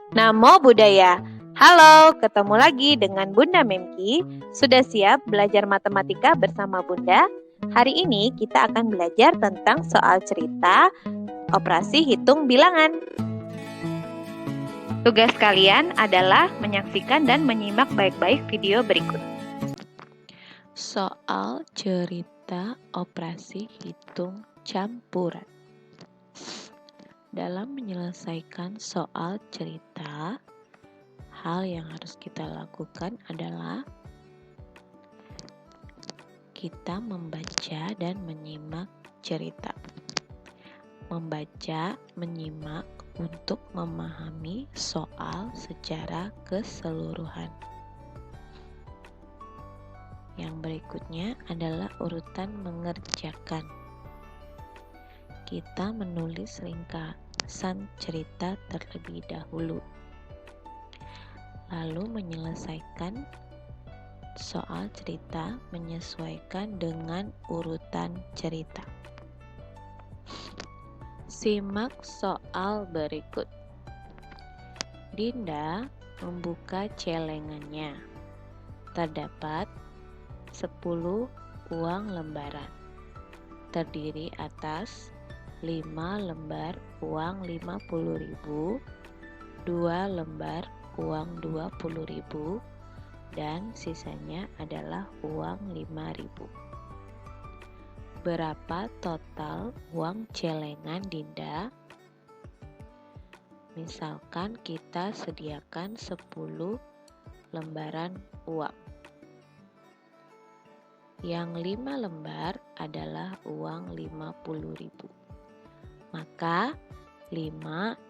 Namo Buddhaya. Halo, ketemu lagi dengan Bunda Memki. Sudah siap belajar matematika bersama Bunda? Hari ini kita akan belajar tentang soal cerita operasi hitung bilangan. Tugas kalian adalah menyaksikan dan menyimak baik-baik video berikut. Soal cerita operasi hitung campuran. Dalam menyelesaikan soal cerita, hal yang harus kita lakukan adalah kita membaca dan menyimak cerita. Membaca, menyimak untuk memahami soal secara keseluruhan. Yang berikutnya adalah urutan mengerjakan. Kita menulis ringkasan cerita terlebih dahulu, lalu menyelesaikan soal cerita menyesuaikan dengan urutan cerita. Simak soal berikut. Dinda membuka celengannya. Terdapat 10 uang lembaran, terdiri atas 5 lembar uang 50.000, 2 lembar uang 20.000, dan sisanya adalah uang 5.000. Berapa total uang celengan Dinda? Misalkan kita sediakan 10 lembaran uang. Yang 5 lembar adalah uang 50.000. Maka 5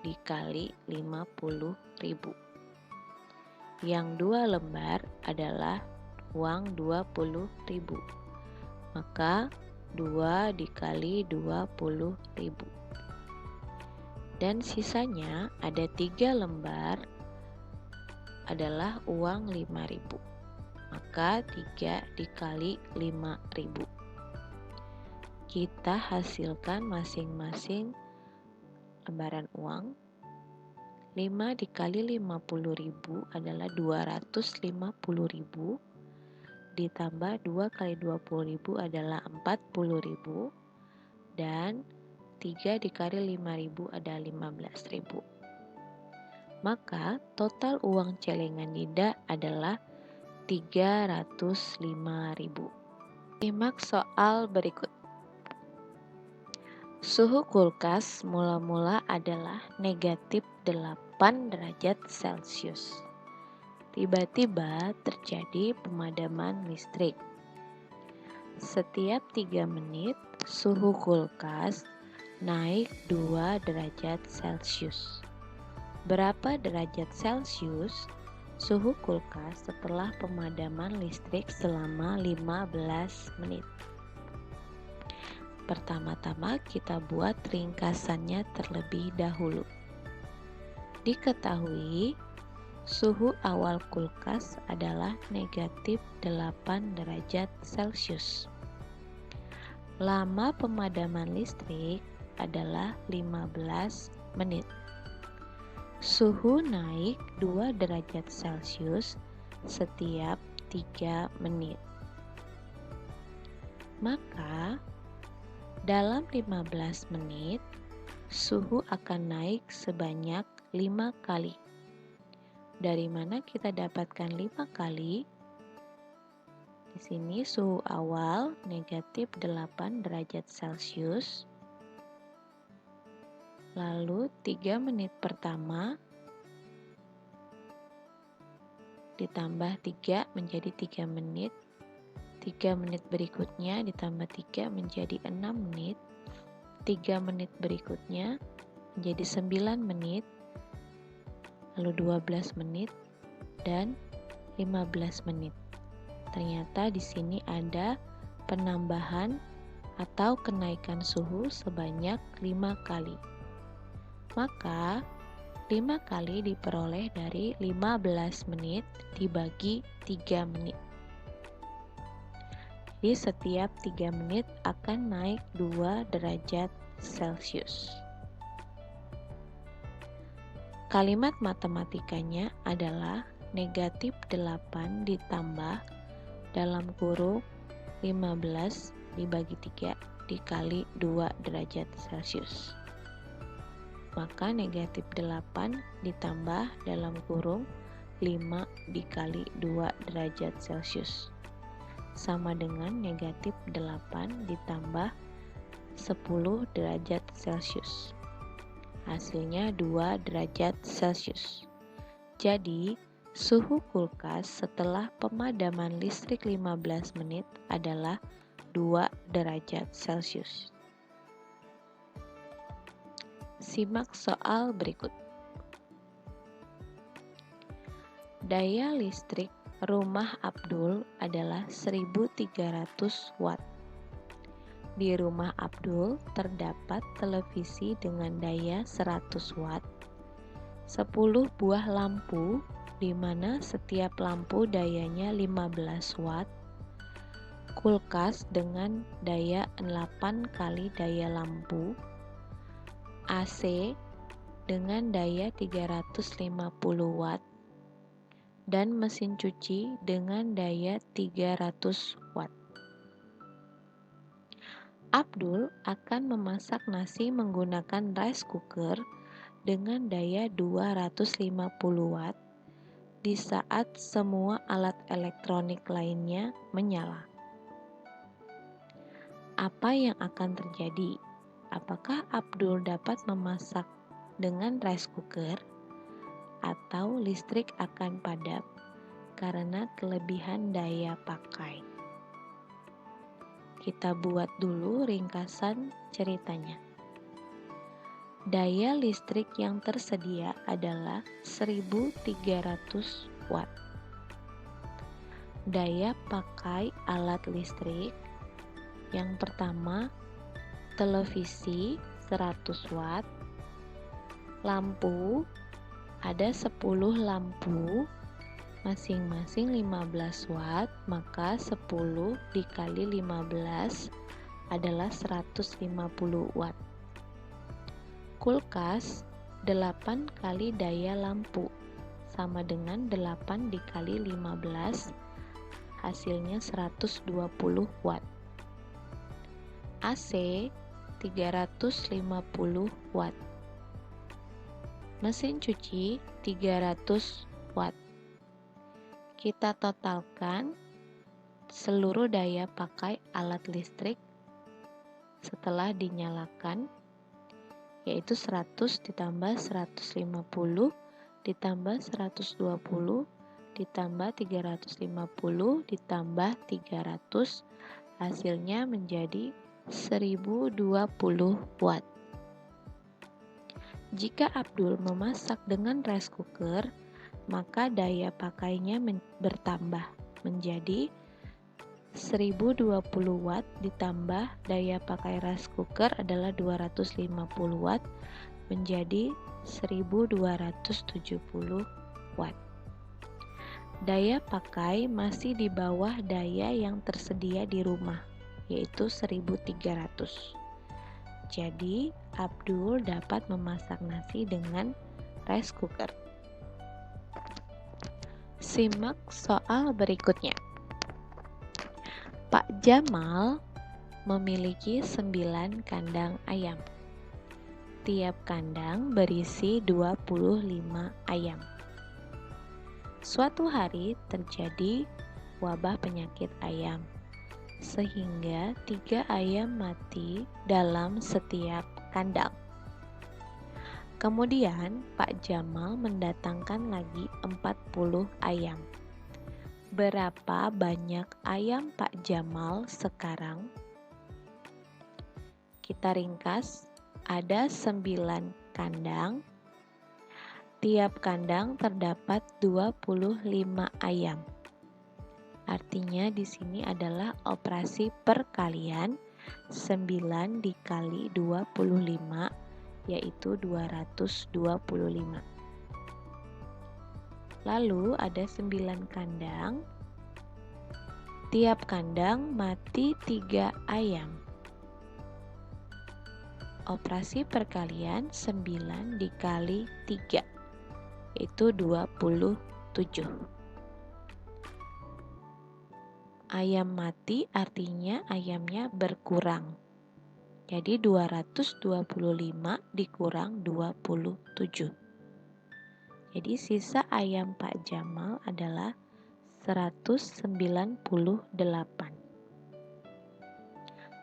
dikali 50.000. Yang 2 lembar adalah uang 20.000. Maka 2 dikali 20.000. Dan sisanya ada 3 lembar adalah uang 5.000. Maka 3 dikali 5.000. Kita hasilkan masing-masing lembaran uang. 5 dikali 50.000 adalah 250.000, ditambah 2 kali 20.000 adalah 40.000, dan 3 dikali 5.000 adalah 15.000. Maka total uang celengan Dinda adalah 305.000. Simak soal berikut. Suhu kulkas mula-mula adalah negatif 8 derajat Celcius. Tiba-tiba terjadi pemadaman listrik. Setiap 3 menit, suhu kulkas naik 2 derajat Celcius. Berapa derajat Celcius suhu kulkas setelah pemadaman listrik selama 15 menit? Pertama-tama kita buat ringkasannya terlebih dahulu. Diketahui suhu awal kulkas adalah negatif 8 derajat Celcius. Lama pemadaman listrik adalah 15 menit. Suhu naik 2 derajat Celcius setiap 3 menit. Maka dalam 15 menit, suhu akan naik sebanyak 5 kali. Dari mana kita dapatkan 5 kali? Di sini suhu awal negatif 8 derajat Celcius. Lalu 3 menit pertama ditambah 3 menjadi 3 menit. 3 menit berikutnya ditambah 3 menjadi 6 menit. 3 menit berikutnya menjadi 9 menit. Lalu 12 menit dan 15 menit. Ternyata di sini ada penambahan atau kenaikan suhu sebanyak 5 kali. Maka 5 kali diperoleh dari 15 menit dibagi 3 menit. Jadi setiap 3 menit akan naik 2 derajat Celcius. Kalimat matematikanya adalah negatif 8 ditambah dalam kurung 15 dibagi 3 dikali 2 derajat Celcius. Maka negatif 8 ditambah dalam kurung 5 dikali 2 derajat Celcius sama dengan negatif 8 ditambah 10 derajat Celcius. Hasilnya 2 derajat Celcius. Jadi, suhu kulkas setelah pemadaman listrik 15 menit adalah 2 derajat Celcius. Simak soal berikut. Daya listrik rumah Abdul adalah 1300 watt. Di rumah Abdul terdapat televisi dengan daya 100 watt, 10 buah lampu di mana setiap lampu dayanya 15 watt, kulkas dengan daya 8 kali daya lampu, AC dengan daya 350 watt, dan mesin cuci dengan daya 300 watt. Abdul akan memasak nasi menggunakan rice cooker dengan daya 250 watt di saat semua alat elektronik lainnya menyala. Apa yang akan terjadi? Apakah Abdul dapat memasak dengan rice cooker atau listrik akan padam karena kelebihan daya pakai? Kita buat dulu ringkasan ceritanya. Daya listrik yang tersedia adalah 1300 watt. Daya pakai alat listrik yang pertama, televisi 100 watt, lampu ada 10 lampu masing-masing 15 watt, maka 10 dikali 15 adalah 150 watt. Kulkas 8 kali daya lampu sama dengan 8 dikali 15 hasilnya 120 watt. AC 350 watt. Mesin cuci 300 watt. Kita totalkan seluruh daya pakai alat listrik setelah dinyalakan, yaitu 100 ditambah 150 ditambah 120 ditambah 350 ditambah 300, hasilnya menjadi 1020 watt. Jika Abdul memasak dengan rice cooker, maka daya pakainya bertambah menjadi 1020 watt ditambah daya pakai rice cooker adalah 250 watt menjadi 1270 watt. Daya pakai masih di bawah daya yang tersedia di rumah, yaitu 1300. Jadi, Abdul dapat memasak nasi dengan rice cooker. Simak soal berikutnya. Pak Jamal memiliki 9 kandang ayam. Tiap kandang berisi 25 ayam. Suatu hari terjadi wabah penyakit ayam, sehingga 3 ayam mati dalam setiap kandang. Kemudian Pak Jamal mendatangkan lagi 40 ayam. Berapa banyak ayam Pak Jamal sekarang? Kita ringkas, ada 9 kandang. Tiap kandang terdapat 25 ayam. Artinya di sini adalah operasi perkalian 9 dikali 25, yaitu 225. Lalu ada 9 kandang. Tiap kandang mati 3 ayam. Operasi perkalian 9 dikali 3, yaitu 27. Ayam mati artinya ayamnya berkurang. Jadi 225 dikurang 27. Jadi sisa ayam Pak Jamal adalah 198.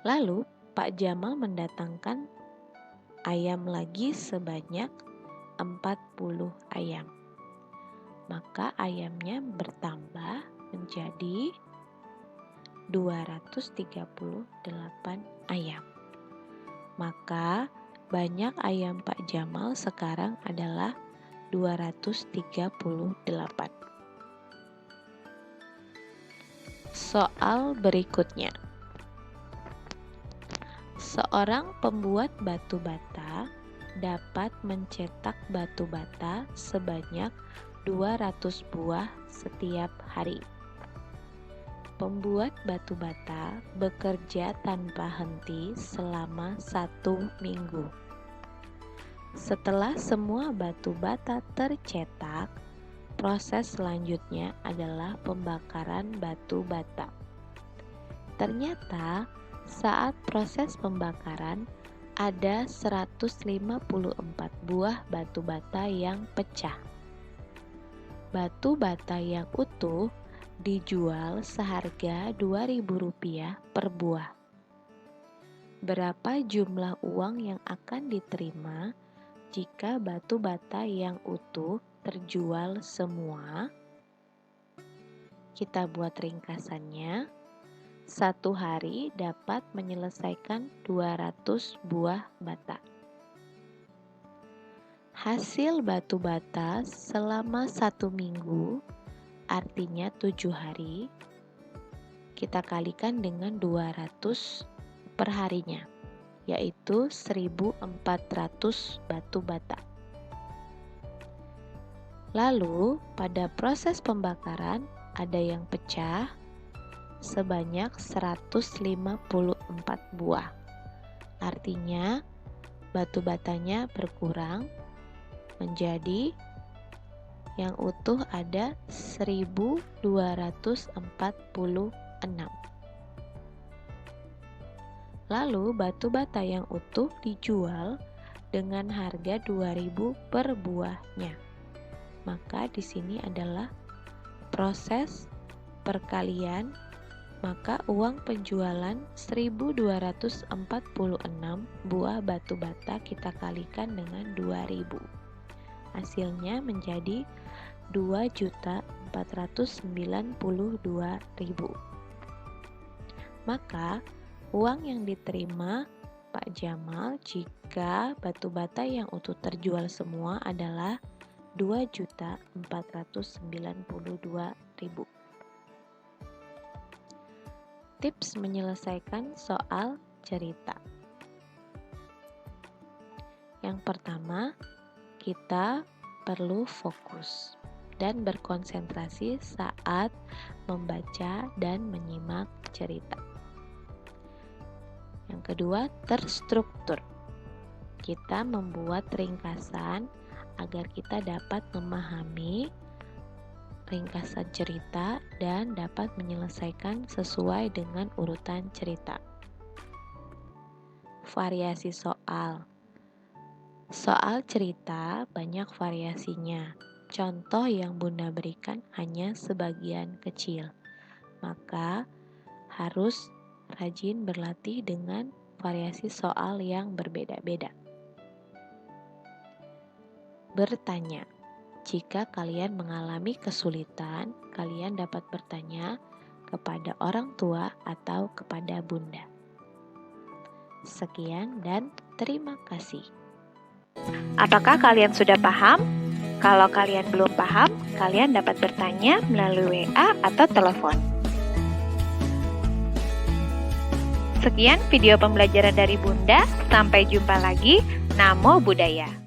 Lalu Pak Jamal mendatangkan ayam lagi sebanyak 40 ayam. Maka ayamnya bertambah menjadi 238 ayam. Maka banyak ayam Pak Jamal sekarang adalah 238. Soal berikutnya. Seorang pembuat batu bata dapat mencetak batu bata sebanyak 200 buah setiap hari. Pembuat batu bata bekerja tanpa henti selama 1 minggu. Setelah semua batu bata tercetak, proses selanjutnya adalah pembakaran batu bata. Ternyata saat proses pembakaran ada 154 buah batu bata yang pecah. Batu bata yang utuh dijual seharga Rp2.000 per buah. Berapa jumlah uang yang akan diterima jika batu bata yang utuh terjual semua? Kita buat ringkasannya. 1 hari dapat menyelesaikan 200 buah bata. Hasil batu bata selama 1 minggu artinya 7 hari, kita kalikan dengan 200 per harinya, yaitu 1.400 batu bata. Lalu pada proses pembakaran ada yang pecah sebanyak 154 buah. Artinya batu batanya berkurang menjadi yang utuh ada 1.246. Lalu batu bata yang utuh dijual dengan harga 2.000 per buahnya. Maka di sini adalah proses perkalian, maka uang penjualan 1.246 buah batu bata kita kalikan dengan 2.000. Hasilnya menjadi 2.492.000. Maka uang yang diterima Pak Jamal jika batu bata yang utuh terjual semua adalah 2.492.000. Tips menyelesaikan soal cerita. Yang pertama, kita perlu fokus dan berkonsentrasi saat membaca dan menyimak cerita. Yang kedua, terstruktur. Kita membuat ringkasan agar kita dapat memahami ringkasan cerita dan dapat menyelesaikan sesuai dengan urutan cerita. Variasi soal. Soal cerita banyak variasinya. Contoh yang Bunda berikan hanya sebagian kecil. Maka harus rajin berlatih dengan variasi soal yang berbeda-beda. Bertanya. Jika kalian mengalami kesulitan, kalian dapat bertanya kepada orang tua atau kepada Bunda. Sekian dan terima kasih. Apakah kalian sudah paham? Kalau kalian belum paham, kalian dapat bertanya melalui WA atau telepon. Sekian video pembelajaran dari Bunda. Sampai jumpa lagi. Namo Buddhaya.